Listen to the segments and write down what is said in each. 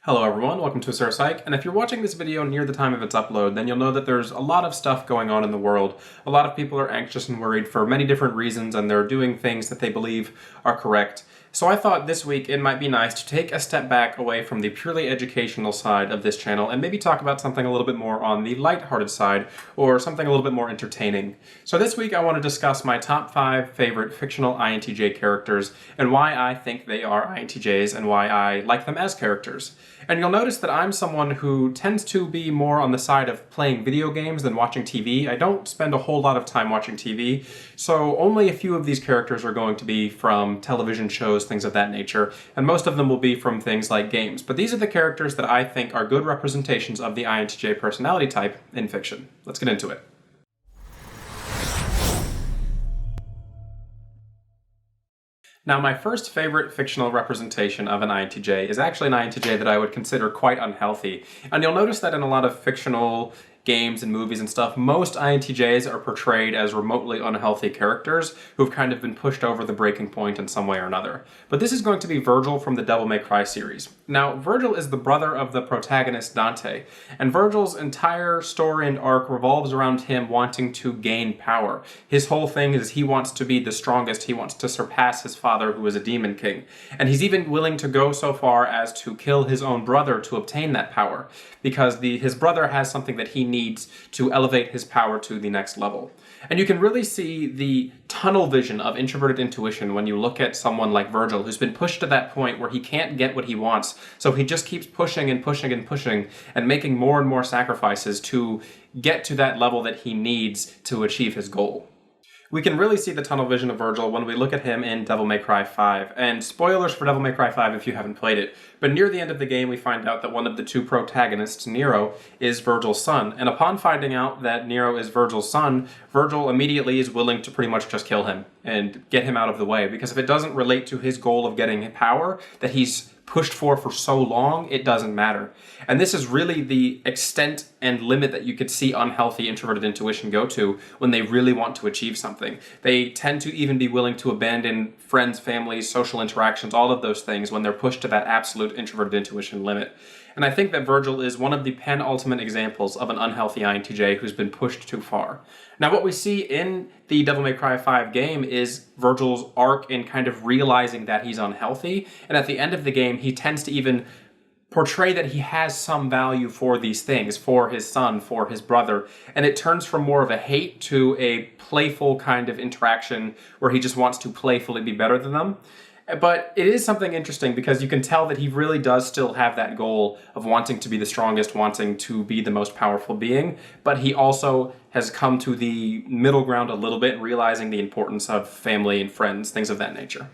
Hello everyone, welcome to Sir Psych, and if you're watching this video near the time of its upload, then you'll know that there's a lot of stuff going on in the world. A lot of people are anxious and worried for many different reasons, and they're doing things that they believe are correct. So I thought this week it might be nice to take a step back away from the purely educational side of this channel and maybe talk about something a little bit more on the lighthearted side, or something a little bit more entertaining. So this week I want to discuss my top 5 favorite fictional INTJ characters, and why I think they are INTJs, and why I like them as characters. And you'll notice that I'm someone who tends to be more on the side of playing video games than watching TV. I don't spend a whole lot of time watching TV, so only a few of these characters are going to be from television shows, things of that nature, and most of them will be from things like games. But these are the characters that I think are good representations of the INTJ personality type in fiction. Let's get into it. Now, my first favorite fictional representation of an INTJ is actually an INTJ that I would consider quite unhealthy. And you'll notice that in a lot of fictional games and movies and stuff, most INTJs are portrayed as remotely unhealthy characters who've kind of been pushed over the breaking point in some way or another. But this is going to be Virgil from the Devil May Cry series. Now, Virgil is the brother of the protagonist Dante, and Virgil's entire story and arc revolves around him wanting to gain power. His whole thing is he wants to be the strongest, he wants to surpass his father, who is a demon king. And he's even willing to go so far as to kill his own brother to obtain that power, because his brother has something that he needs to elevate his power to the next level. And you can really see the tunnel vision of introverted intuition when you look at someone like Virgil, who's been pushed to that point where he can't get what he wants, so he just keeps pushing and pushing and pushing and making more and more sacrifices to get to that level that he needs to achieve his goal. We can really see the tunnel vision of Virgil when we look at him in Devil May Cry 5. And spoilers for Devil May Cry 5 if you haven't played it, but near the end of the game we find out that one of the two protagonists, Nero, is Virgil's son. And upon finding out that Nero is Virgil's son, Virgil immediately is willing to pretty much just kill him and get him out of the way, because if it doesn't relate to his goal of getting power that he's pushed for so long, it doesn't matter. And this is really the extent and limit that you could see unhealthy introverted intuition go to when they really want to achieve something. They tend to even be willing to abandon friends, families, social interactions, all of those things when they're pushed to that absolute introverted intuition limit. And I think that Virgil is one of the penultimate examples of an unhealthy INTJ who's been pushed too far. Now, what we see in the Devil May Cry 5 game is Virgil's arc in kind of realizing that he's unhealthy, and at the end of the game, he tends to even portray that he has some value for these things, for his son, for his brother, and it turns from more of a hate to a playful kind of interaction where he just wants to playfully be better than them. But it is something interesting because you can tell that he really does still have that goal of wanting to be the strongest, wanting to be the most powerful being, but he also has come to the middle ground a little bit, realizing the importance of family and friends, things of that nature.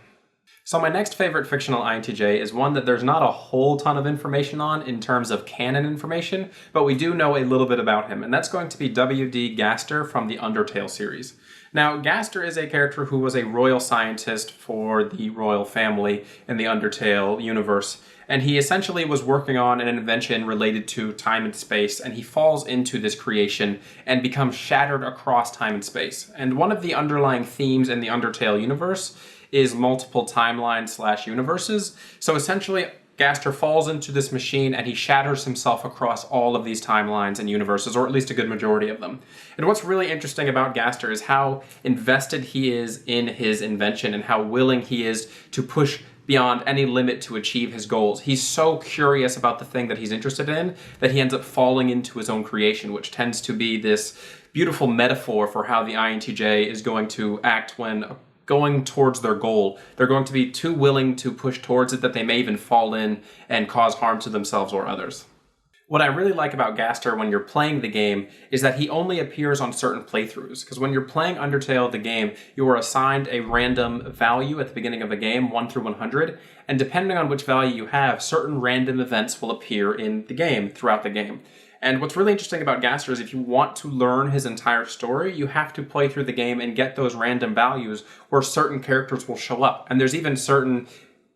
So my next favorite fictional INTJ is one that there's not a whole ton of information on in terms of canon information, but we do know a little bit about him, and that's going to be W.D. Gaster from the Undertale series. Now, Gaster is a character who was a royal scientist for the royal family in the Undertale universe, and he essentially was working on an invention related to time and space, and he falls into this creation and becomes shattered across time and space. And one of the underlying themes in the Undertale universe is multiple timelines/universes. So essentially, Gaster falls into this machine and he shatters himself across all of these timelines and universes, or at least a good majority of them. And what's really interesting about Gaster is how invested he is in his invention and how willing he is to push beyond any limit to achieve his goals. He's so curious about the thing that he's interested in that he ends up falling into his own creation, which tends to be this beautiful metaphor for how the INTJ is going to act when going towards their goal. They're going to be too willing to push towards it that they may even fall in and cause harm to themselves or others. What I really like about Gaster when you're playing the game is that he only appears on certain playthroughs, because when you're playing Undertale, the game, you are assigned a random value at the beginning of the game, 1 through 100, and depending on which value you have, certain random events will appear in the game throughout the game. And what's really interesting about Gaster is if you want to learn his entire story, you have to play through the game and get those random values where certain characters will show up. And there's even certain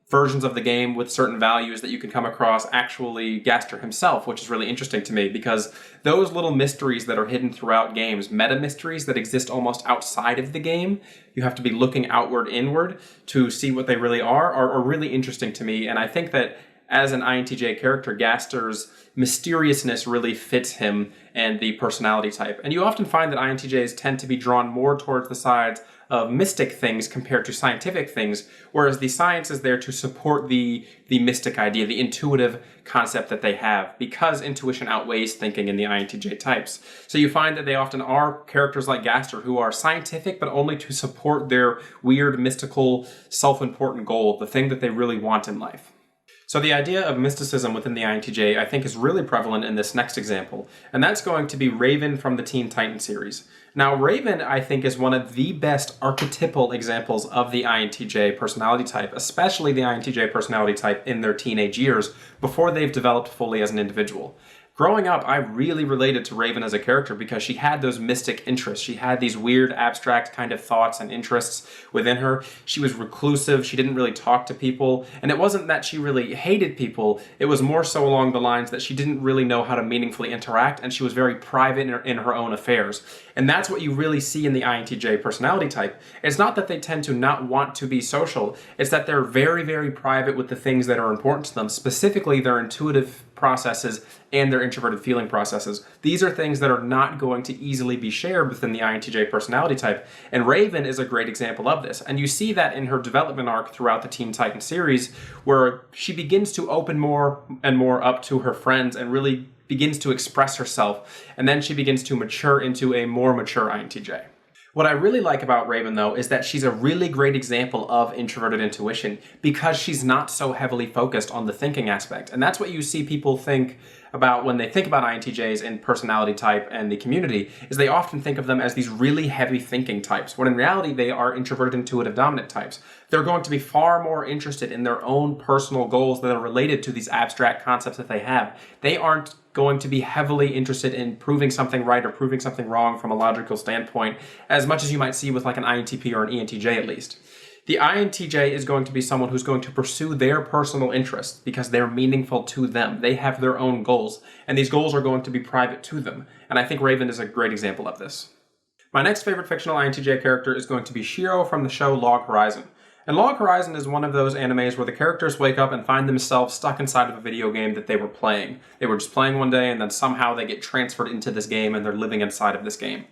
versions of the game with certain values that you can come across actually Gaster himself, which is really interesting to me because those little mysteries that are hidden throughout games, meta mysteries that exist almost outside of the game, you have to be looking outward, inward to see what they really are really interesting to me. And I think that as an INTJ character, Gaster's mysteriousness really fits him and the personality type. And you often find that INTJs tend to be drawn more towards the sides of mystic things compared to scientific things, whereas the science is there to support the mystic idea, the intuitive concept that they have, because intuition outweighs thinking in the INTJ types. So you find that they often are characters like Gaster who are scientific, but only to support their weird, mystical, self-important goal, the thing that they really want in life. So the idea of mysticism within the INTJ, I think, is really prevalent in this next example, and that's going to be Raven from the Teen Titans series. Now, Raven, I think, is one of the best archetypal examples of the INTJ personality type, especially the INTJ personality type in their teenage years, before they've developed fully as an individual. Growing up, I really related to Raven as a character because she had those mystic interests. She had these weird, abstract kind of thoughts and interests within her. She was reclusive. She didn't really talk to people. And it wasn't that she really hated people. It was more so along the lines that she didn't really know how to meaningfully interact, and she was very private in her own affairs. And that's what you really see in the INTJ personality type. It's not that they tend to not want to be social. It's that they're very, very private with the things that are important to them, specifically their intuitive processes and their introverted feeling processes. These are things that are not going to easily be shared within the INTJ personality type, and Raven is a great example of this. And you see that in her development arc throughout the Teen Titans series, where she begins to open more and more up to her friends and really begins to express herself, and then she begins to mature into a more mature INTJ. What I really like about Raven, though, is that she's a really great example of introverted intuition because she's not so heavily focused on the thinking aspect. And that's what you see people think about when they think about INTJs in personality type and the community, is they often think of them as these really heavy thinking types, when in reality they are introverted intuitive dominant types. They're going to be far more interested in their own personal goals that are related to these abstract concepts that they have. They aren't going to be heavily interested in proving something right or proving something wrong from a logical standpoint, as much as you might see with like an INTP or an ENTJ at least. The INTJ is going to be someone who's going to pursue their personal interests because they're meaningful to them. They have their own goals, and these goals are going to be private to them. And I think Raven is a great example of this. My next favorite fictional INTJ character is going to be Shiro from the show Log Horizon. And Log Horizon is one of those animes where the characters wake up and find themselves stuck inside of a video game that they were playing. They were just playing one day, and then somehow they get transferred into this game and they're living inside of this game.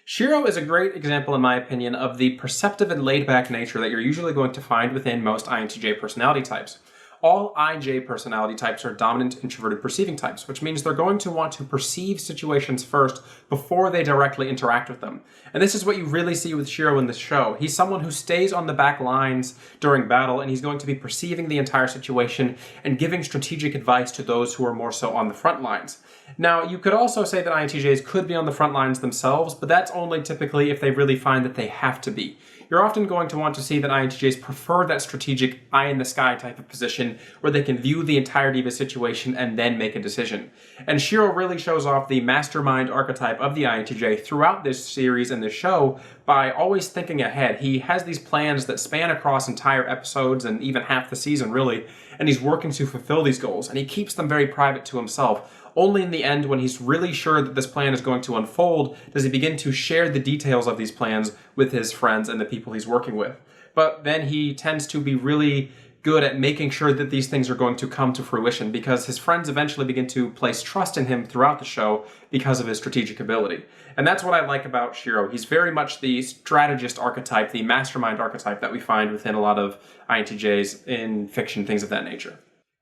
Shiro is a great example, in my opinion, of the perceptive and laid-back nature that you're usually going to find within most INTJ personality types. All IJ personality types are dominant introverted perceiving types, which means they're going to want to perceive situations first before they directly interact with them. And this is what you really see with Shiro in this show. He's someone who stays on the back lines during battle, and he's going to be perceiving the entire situation and giving strategic advice to those who are more so on the front lines. Now, you could also say that INTJs could be on the front lines themselves, but that's only typically if they really find that they have to be. You're often going to want to see that INTJs prefer that strategic eye-in-the-sky type of position where they can view the entirety of a situation and then make a decision. And Shiro really shows off the mastermind archetype of the INTJ throughout this series and this show by always thinking ahead. He has these plans that span across entire episodes and even half the season, really, and he's working to fulfill these goals, and he keeps them very private to himself. Only in the end, when he's really sure that this plan is going to unfold, does he begin to share the details of these plans with his friends and the people he's working with. But then he tends to be really good at making sure that these things are going to come to fruition because his friends eventually begin to place trust in him throughout the show because of his strategic ability. And that's what I like about Shiro. He's very much the strategist archetype, the mastermind archetype that we find within a lot of INTJs in fiction, things of that nature.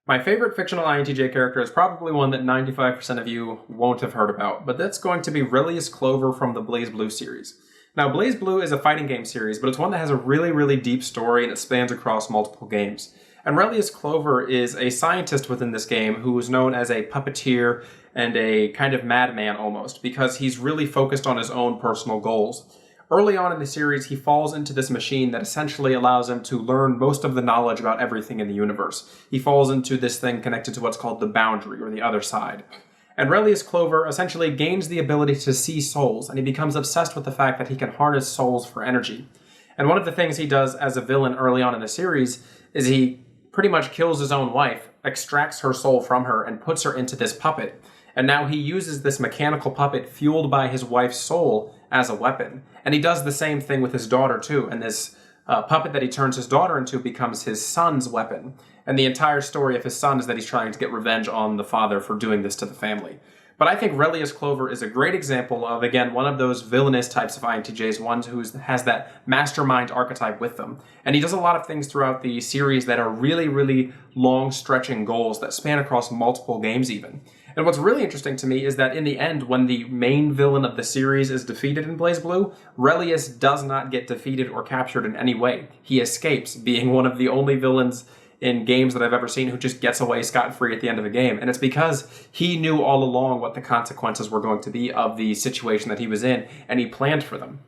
My favorite fictional INTJ character is probably one that 95% of you won't have heard about, but that's going to be Relius Clover from the BlazBlue series. Now, BlazBlue is a fighting game series, but it's one that has a really, really deep story and it spans across multiple games. And Relius Clover is a scientist within this game who is known as a puppeteer and a kind of madman almost, because he's really focused on his own personal goals. Early on in the series, he falls into this machine that essentially allows him to learn most of the knowledge about everything in the universe. He falls into this thing connected to what's called the boundary, or the other side. And Relius Clover essentially gains the ability to see souls, and he becomes obsessed with the fact that he can harness souls for energy. And one of the things he does as a villain early on in the series is he pretty much kills his own wife, extracts her soul from her, and puts her into this puppet. And now he uses this mechanical puppet fueled by his wife's soul as a weapon. And he does the same thing with his daughter too, and this puppet that he turns his daughter into becomes his son's weapon. And the entire story of his son is that he's trying to get revenge on the father for doing this to the family. But I think Relius Clover is a great example of, again, one of those villainous types of INTJs, one who has that mastermind archetype with them. And he does a lot of things throughout the series that are really, really long-stretching goals that span across multiple games even. And what's really interesting to me is that in the end, when the main villain of the series is defeated in BlazBlue, Relius does not get defeated or captured in any way. He escapes, being one of the only villains in games that I've ever seen who just gets away scot-free at the end of a game. And it's because he knew all along what the consequences were going to be of the situation that he was in, and he planned for them.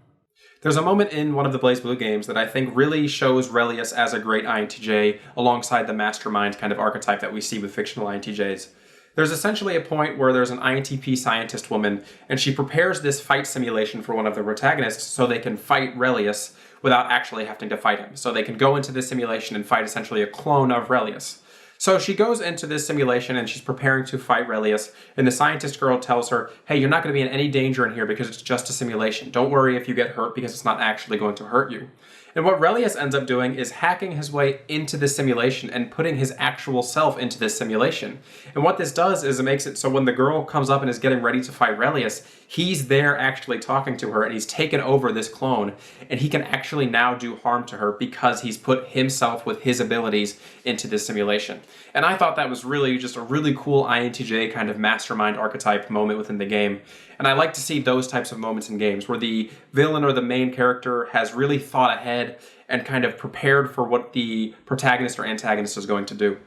There's a moment in one of the BlazBlue games that I think really shows Relius as a great INTJ alongside the mastermind kind of archetype that we see with fictional INTJs. There's essentially a point where there's an INTP scientist woman, and she prepares this fight simulation for one of the protagonists so they can fight Relius without actually having to fight him. So they can go into this simulation and fight essentially a clone of Relius. So she goes into this simulation and she's preparing to fight Relius, and the scientist girl tells her, hey, you're not going to be in any danger in here because it's just a simulation. Don't worry if you get hurt because it's not actually going to hurt you. And what Relius ends up doing is hacking his way into this simulation and putting his actual self into this simulation. And what this does is it makes it so when the girl comes up and is getting ready to fight Relius, he's there actually talking to her, and he's taken over this clone, and he can actually now do harm to her because he's put himself with his abilities into this simulation. And I thought that was really just a really cool INTJ kind of mastermind archetype moment within the game. And I like to see those types of moments in games where the villain or the main character has really thought ahead and kind of prepared for what the protagonist or antagonist is going to do.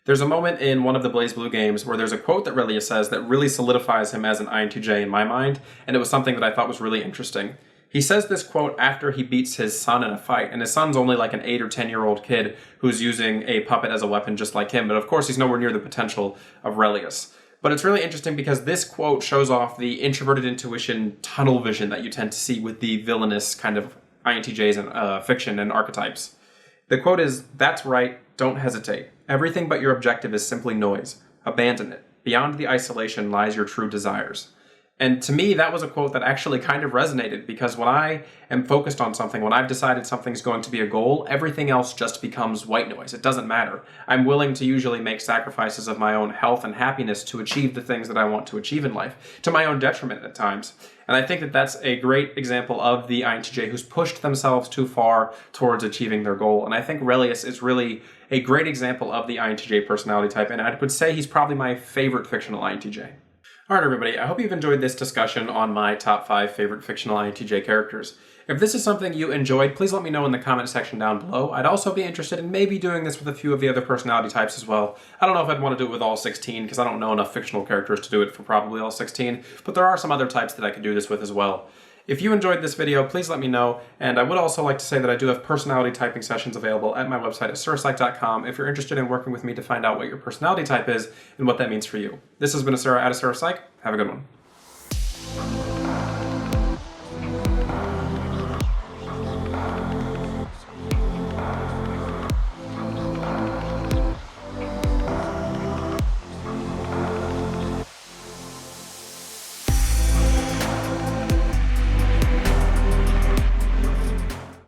There's a moment in one of the BlazBlue games where there's a quote that Relius says that really solidifies him as an INTJ in my mind, and it was something that I thought was really interesting. He says this quote after he beats his son in a fight, and his son's only like an 8 or 10-year-old kid who's using a puppet as a weapon just like him, but of course he's nowhere near the potential of Relius. But it's really interesting because this quote shows off the introverted intuition tunnel vision that you tend to see with the villainous kind of INTJs and fiction and archetypes. The quote is, "That's right, don't hesitate. Everything but your objective is simply noise. Abandon it. Beyond the isolation lies your true desires." And to me, that was a quote that actually kind of resonated, because when I am focused on something, when I've decided something's going to be a goal, everything else just becomes white noise. It doesn't matter. I'm willing to usually make sacrifices of my own health and happiness to achieve the things that I want to achieve in life, to my own detriment at times. And I think that that's a great example of the INTJ who's pushed themselves too far towards achieving their goal. And I think Relius is really a great example of the INTJ personality type, and I would say he's probably my favorite fictional INTJ. Alright everybody, I hope you've enjoyed this discussion on my top 5 favorite fictional INTJ characters. If this is something you enjoyed, please let me know in the comment section down below. I'd also be interested in maybe doing this with a few of the other personality types as well. I don't know if I'd want to do it with all 16, because I don't know enough fictional characters to do it for probably all 16, but there are some other types that I could do this with as well. If you enjoyed this video, please let me know, and I would also like to say that I do have personality typing sessions available at my website at surapsych.com if you're interested in working with me to find out what your personality type is and what that means for you. This has been Asura at Asura Psych. Have a good one.